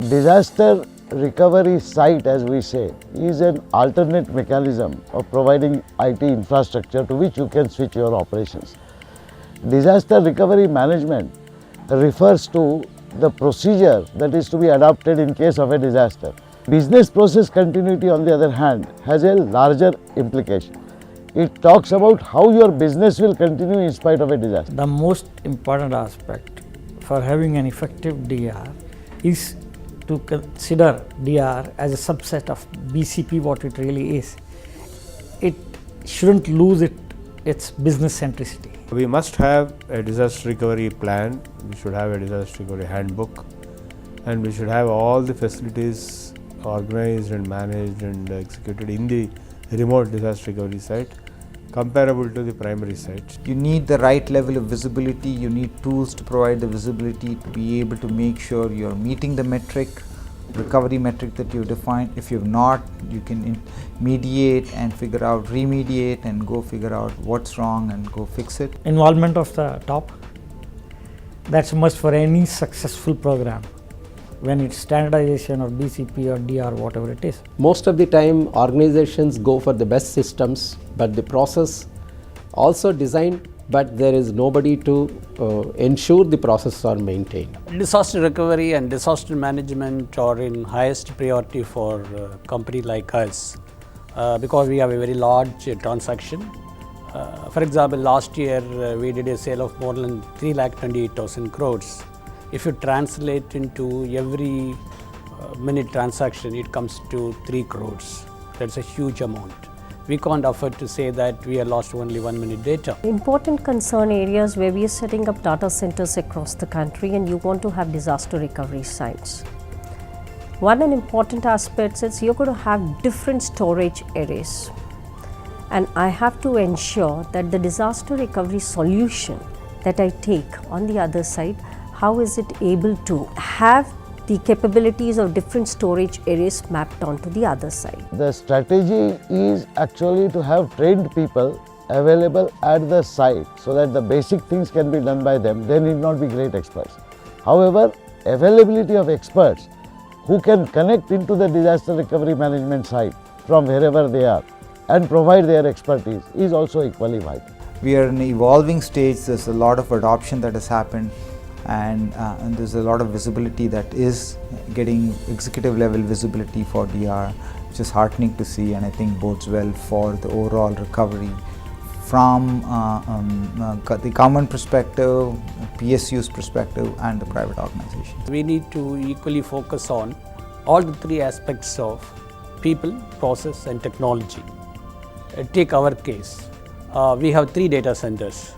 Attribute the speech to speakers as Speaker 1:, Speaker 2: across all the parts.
Speaker 1: Disaster recovery site, as we say, is an alternate mechanism of providing IT infrastructure to which you can switch your operations. Disaster recovery management refers to the procedure that is to be adopted in case of a disaster. Business process continuity, on the other hand, has a larger implication. It talks about how your business will continue in spite of a disaster.
Speaker 2: The most important aspect for having an effective DR is to consider DR as a subset of BCP, what it really is. It shouldn't lose its business centricity.
Speaker 3: We must have a disaster recovery plan, we should have a disaster recovery handbook, and we should have all the facilities organized and managed and executed in the remote disaster recovery site comparable to the primary site.
Speaker 4: You need the right level of visibility, you need tools to provide the visibility to be able to make sure you're meeting the metric, recovery metric that you defined. If you've not, you can mediate and figure out, remediate and go figure out what's wrong and go fix it.
Speaker 2: Involvement of the top, that's a must for any successful program when it's standardization of BCP or DR, whatever it is.
Speaker 5: Most of the time organizations go for the best systems, but the process also designed, but there is nobody to ensure the processes are maintained.
Speaker 6: Disaster recovery and disaster management are in highest priority for a company like us because we have a very large transaction. For example, last year we did a sale of more than 3,28,000 crores. If you translate into every minute transaction, it comes to 3 crores. That's a huge amount. We can't afford to say that we have lost only 1 minute data.
Speaker 7: Important concern areas where we are setting up data centers across the country and you want to have disaster recovery sites. One important aspect is you're going to have different storage areas. And I have to ensure that the disaster recovery solution that I take on the other side, how is it able to have the capabilities of different storage areas mapped onto the other side.
Speaker 1: The strategy is actually to have trained people available at the site so that the basic things can be done by them. They need not be great experts. However, availability of experts who can connect into the disaster recovery management site from wherever they are and provide their expertise is also equally vital.
Speaker 4: We are in an evolving stage, there's a lot of adoption that has happened. And there's a lot of visibility that is getting executive level visibility for DR, which is heartening to see and I think bodes well for the overall recovery from the government perspective, PSU's perspective and the private organizations.
Speaker 6: We need to equally focus on all the 3 aspects of people, process and technology. Take our case. We have 3 data centers.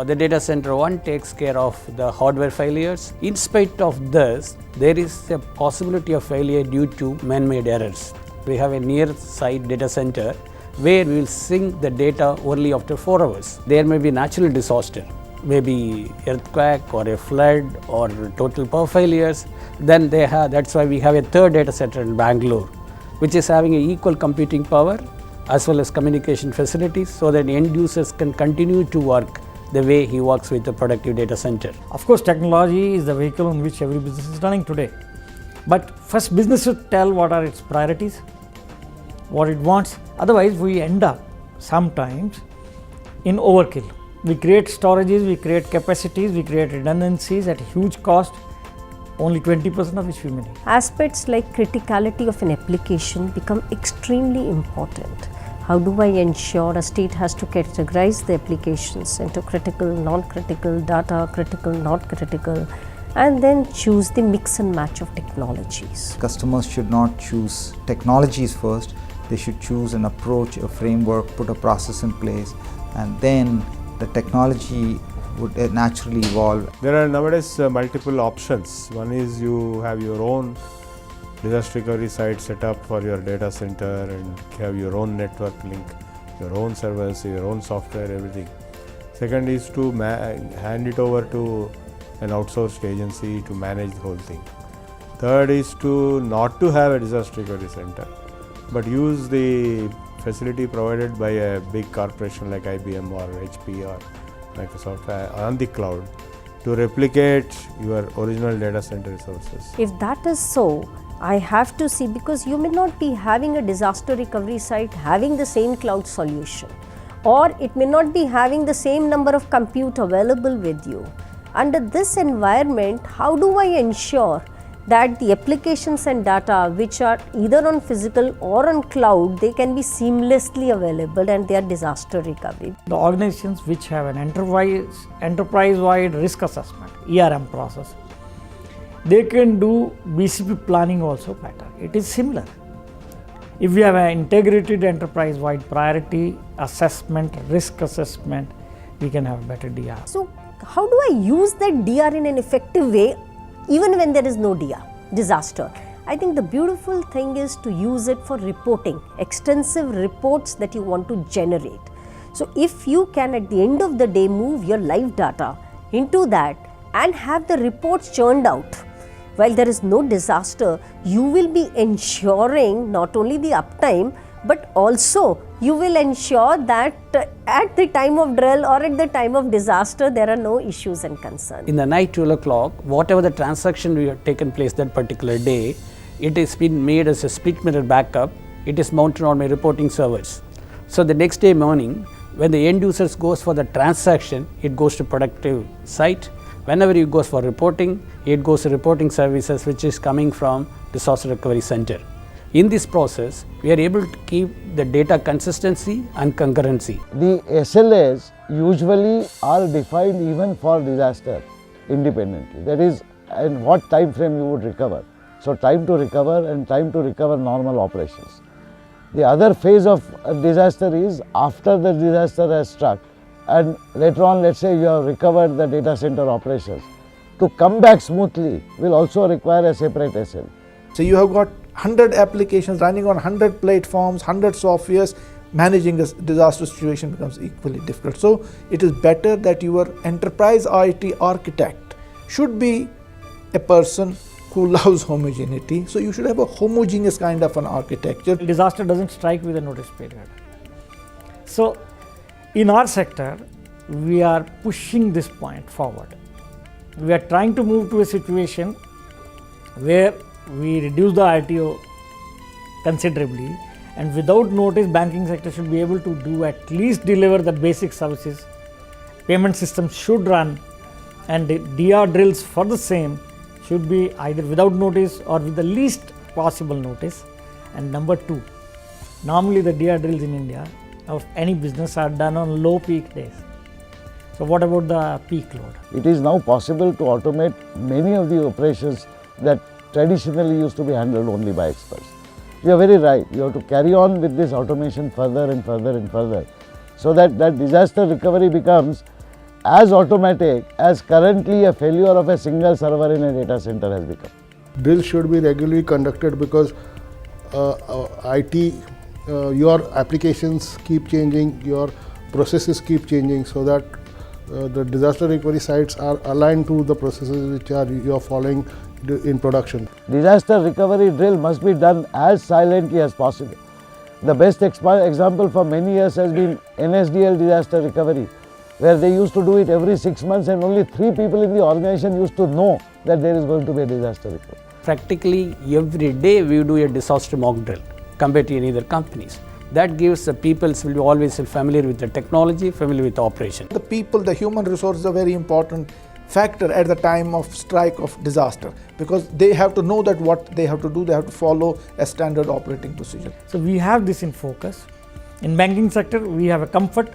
Speaker 6: The data center 1 takes care of the hardware failures. In spite of this, there is a possibility of failure due to man-made errors. We have a near site data center where we will sync the data only after 4 hours. There may be natural disaster, maybe earthquake or a flood or total power failures. Then that's why we have a 3rd data center in Bangalore, which is having an equal computing power as well as communication facilities so that end users can continue to work the way he works with the productive data center.
Speaker 2: Of course, technology is the vehicle on which every business is running today. But first, business should tell what are its priorities, what it wants. Otherwise, we end up sometimes in overkill. We create storages, we create capacities, we create redundancies at a huge cost, only 20% of which we may need.
Speaker 7: Aspects like criticality of an application become extremely important. How do I ensure a state has to categorize the applications into critical, non-critical, data, critical, not critical, and then choose the mix and match of technologies.
Speaker 4: Customers should not choose technologies first, they should choose an approach, a framework, put a process in place, and then the technology would naturally evolve.
Speaker 3: There are nowadays multiple options. One is you have your own disaster recovery site set up for your data center and have your own network link, your own servers, your own software, everything. Second is to hand it over to an outsourced agency to manage the whole thing. Third is to not to have a disaster recovery center, but use the facility provided by a big corporation like IBM or HP or Microsoft on the cloud to replicate your original data center resources.
Speaker 7: If that is so, I have to see, because you may not be having a disaster recovery site having the same cloud solution, or it may not be having the same number of compute available with you. Under this environment, how do I ensure that the applications and data which are either on physical or on cloud, they can be seamlessly available and they are disaster recovery?
Speaker 2: The organizations which have an enterprise-wide risk assessment, ERM process, they can do BCP planning also better. It is similar. If we have an integrated enterprise-wide priority assessment, risk assessment, we can have better DR.
Speaker 7: So, how do I use that DR in an effective way even when there is no disaster? I think the beautiful thing is to use it for reporting, extensive reports that you want to generate. So, if you can at the end of the day move your live data into that and have the reports churned out, while there is no disaster, you will be ensuring not only the uptime, but also you will ensure that at the time of drill or at the time of disaster, there are no issues and concerns.
Speaker 6: In the night 12 o'clock, whatever the transaction we have taken place that particular day, it has been made as a split mirror backup. It is mounted on my reporting servers. So the next day morning, when the end users goes for the transaction, it goes to productive site. Whenever it goes for reporting, it goes to reporting services which is coming from disaster recovery center. In this process, we are able to keep the data consistency and concurrency.
Speaker 1: The SLAs usually are defined even for disaster independently. That is, in what time frame you would recover. So, time to recover and time to recover normal operations. The other phase of a disaster is after the disaster has struck and later on, let's say you have recovered the data center operations. To come back smoothly will also require a separate SL.
Speaker 8: So you have got 100 applications running on 100 platforms, 100 softwares. Managing a disaster situation becomes equally difficult. So it is better that your enterprise IT architect should be a person who loves homogeneity. So you should have a homogeneous kind of an architecture.
Speaker 2: Disaster doesn't strike with a notice period. So, in our sector, we are pushing this point forward. We are trying to move to a situation where we reduce the RTO considerably, and without notice, banking sector should be able to do at least deliver the basic services. Payment systems should run, and the DR drills for the same should be either without notice or with the least possible notice. And number two, normally the DR drills in India of any business are done on low peak days. So what about the peak load?
Speaker 1: It is now possible to automate many of the operations that traditionally used to be handled only by experts. You are very right. You have to carry on with this automation further and further and further, so that disaster recovery becomes as automatic as currently a failure of a single server in a data center has become.
Speaker 9: Drills should be regularly conducted because your applications keep changing, your processes keep changing, so that the disaster recovery sites are aligned to the processes which you are following in production.
Speaker 1: Disaster recovery drill must be done as silently as possible. The best example for many years has been NSDL disaster recovery, where they used to do it every 6 months and only 3 people in the organization used to know that there is going to be a disaster recovery.
Speaker 6: Practically every day we do a disaster mock drill compared to any other companies. That gives the people will be always familiar with the technology, familiar with the operation.
Speaker 8: The people, the human resource is a very important factor at the time of strike of disaster, because they have to know that what they have to do, they have to follow a standard operating procedure.
Speaker 2: So we have this in focus. In banking sector, we have a comfort.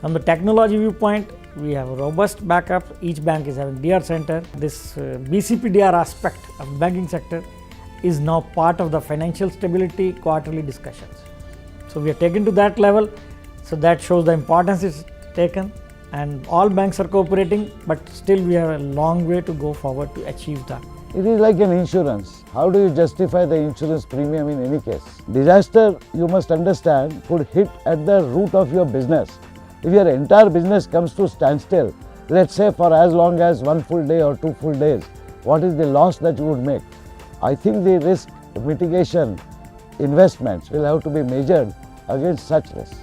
Speaker 2: From the technology viewpoint, we have a robust backup. Each bank is having DR center. This BCP DR aspect of banking sector is now part of the financial stability quarterly discussions. So we are taken to that level. So that shows the importance is taken, and all banks are cooperating, but still we have a long way to go forward to achieve that.
Speaker 1: It is like an insurance. How do you justify the insurance premium in any case? Disaster, you must understand, could hit at the root of your business. If your entire business comes to standstill, let's say for as long as 1 full day or 2 full days, what is the loss that you would make? I think the risk mitigation investments will have to be measured against such risks.